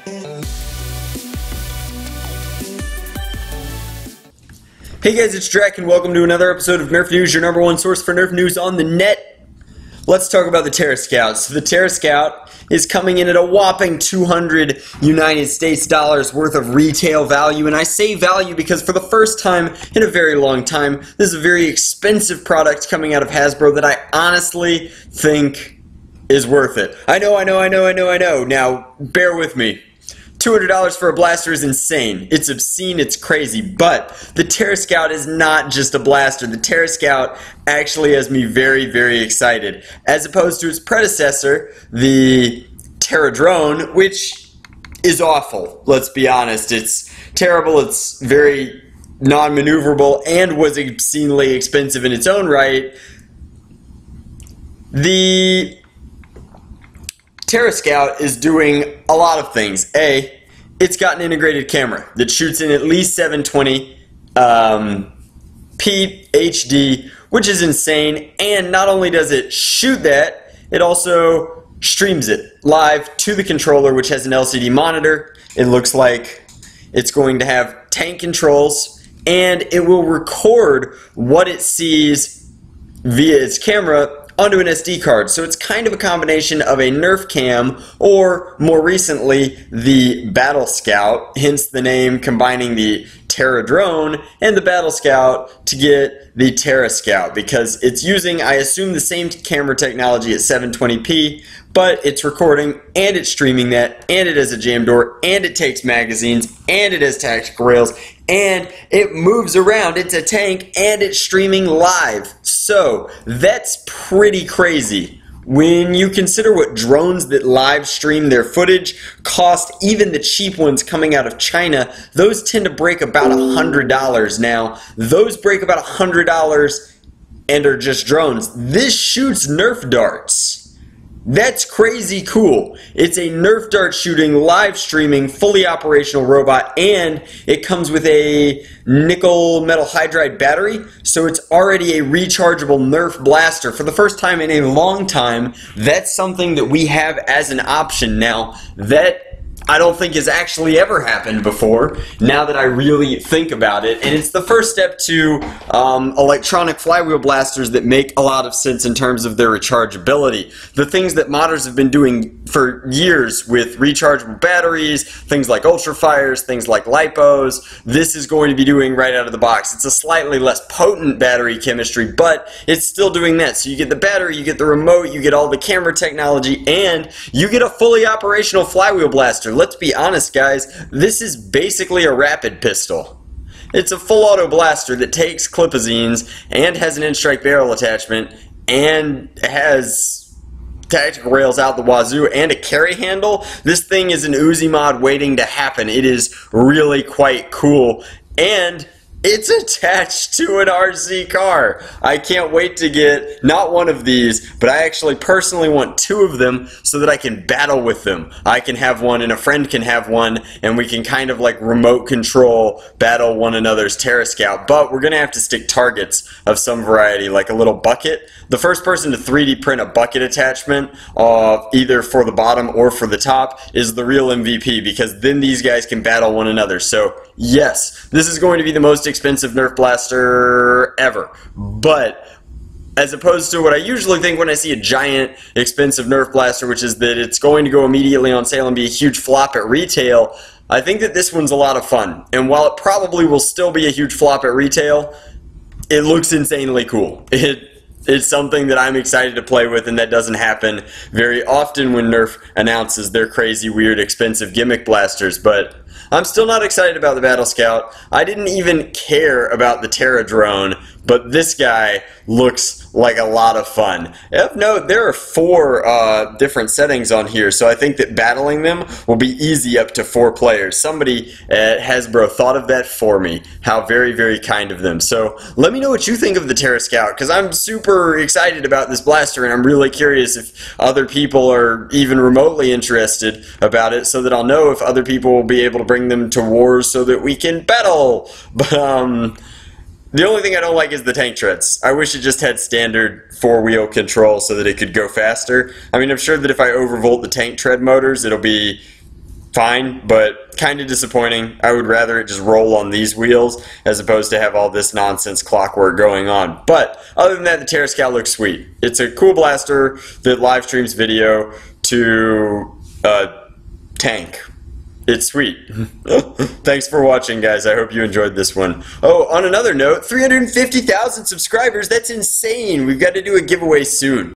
Hey guys, it's Drac and welcome to another episode of Nerf News, your number one source for Nerf news on the net. Let's talk about the Terra Scout. So the Terra Scout is coming in at a whopping 200 United States dollars worth of retail value, and I say value because for the first time in a very long time, this is a very expensive product coming out of Hasbro that I honestly think is worth it. I know. Now, bear with me. $200 for a blaster is insane. It's obscene, it's crazy, but the Terra Scout is not just a blaster. The Terra Scout actually has me very, very excited. As opposed to its predecessor, the Terra Drone, which is awful. Let's be honest. It's terrible, it's very non-maneuverable, and was obscenely expensive in its own right. The Terra Scout is doing a lot of things. It's got an integrated camera that shoots in at least 720p HD, which is insane. And not only does it shoot that, it also streams it live to the controller, which has an LCD monitor. It looks like it's going to have tank controls, and it will record what it sees via its camera onto an SD card. So it's kind of a combination of a Nerf cam, or more recently the Battle Scout, hence the name, combining the Terra Drone and the Battle Scout to get the Terra Scout, because it's using, I assume, the same camera technology at 720p, but it's recording and it's streaming that, and it has a jam door, and it takes magazines, and it has tactical rails, and it moves around. It's a tank, and it's streaming live. So that's pretty crazy when you consider what drones that live stream their footage cost. Even the cheap ones coming out of China, those tend to break about $100. Now, those break about $100 and are just drones. This shoots Nerf darts. That's crazy cool. It's a Nerf dart shooting, live streaming, fully operational robot, and it comes with a nickel metal hydride battery, so it's already a rechargeable Nerf blaster. For the first time in a long time, that's something that we have as an option now. That I don't think has actually ever happened before, now that I really think about it. And it's the first step to electronic flywheel blasters that make a lot of sense in terms of their rechargeability. The things that modders have been doing for years with rechargeable batteries, things like ultrafires, things like lipos, this is going to be doing right out of the box. It's a slightly less potent battery chemistry, but it's still doing that. So you get the battery, you get the remote, you get all the camera technology, and you get a fully operational flywheel blaster. Let's be honest, guys, this is basically a rapid pistol. It's a full auto blaster that takes clipazines and has an in-strike barrel attachment and has tactical rails out the wazoo and a carry handle. This thing is an Uzi mod waiting to happen. It is really quite cool, and it's attached to an RC car. I can't wait to get not one of these, but I actually personally want two of them so that I can battle with them. I can have one and a friend can have one, and we can kind of like remote control battle one another's Terra Scout. But we're going to have to stick targets of some variety, like a little bucket. The first person to 3D print a bucket attachment, either for the bottom or for the top, is the real MVP, because then these guys can battle one another. So yes, this is going to be the most expensive Nerf blaster ever, but as opposed to what I usually think when I see a giant expensive Nerf blaster, which is that it's going to go immediately on sale and be a huge flop at retail, I think that this one's a lot of fun. And while it probably will still be a huge flop at retail, it looks insanely cool. It's something that I'm excited to play with, and that doesn't happen very often when Nerf announces their crazy, weird, expensive gimmick blasters. But I'm still not excited about the Battle Scout. I didn't even care about the Terra Drone, but this guy looks like a lot of fun. Of note, there are 4 different settings on here, so I think that battling them will be easy up to 4 players. Somebody at Hasbro thought of that for me. How very, very kind of them. So let me know what you think of the Terra Scout, because I'm super excited about this blaster, and I'm really curious if other people are even remotely interested about it, so that I'll know if other people will be able to bring them to wars so that we can battle. But the only thing I don't like is the tank treads. I wish it just had standard 4-wheel control so that it could go faster. I mean, I'm sure that if I overvolt the tank tread motors, it'll be fine, but kind of disappointing. I would rather it just roll on these wheels as opposed to have all this nonsense clockwork going on. But other than that, the Terra Scout looks sweet. It's a cool blaster that live streams video to tank. It's sweet. Thanks for watching, guys. I hope you enjoyed this one. Oh, on another note, 350,000 subscribers. That's insane. We've got to do a giveaway soon.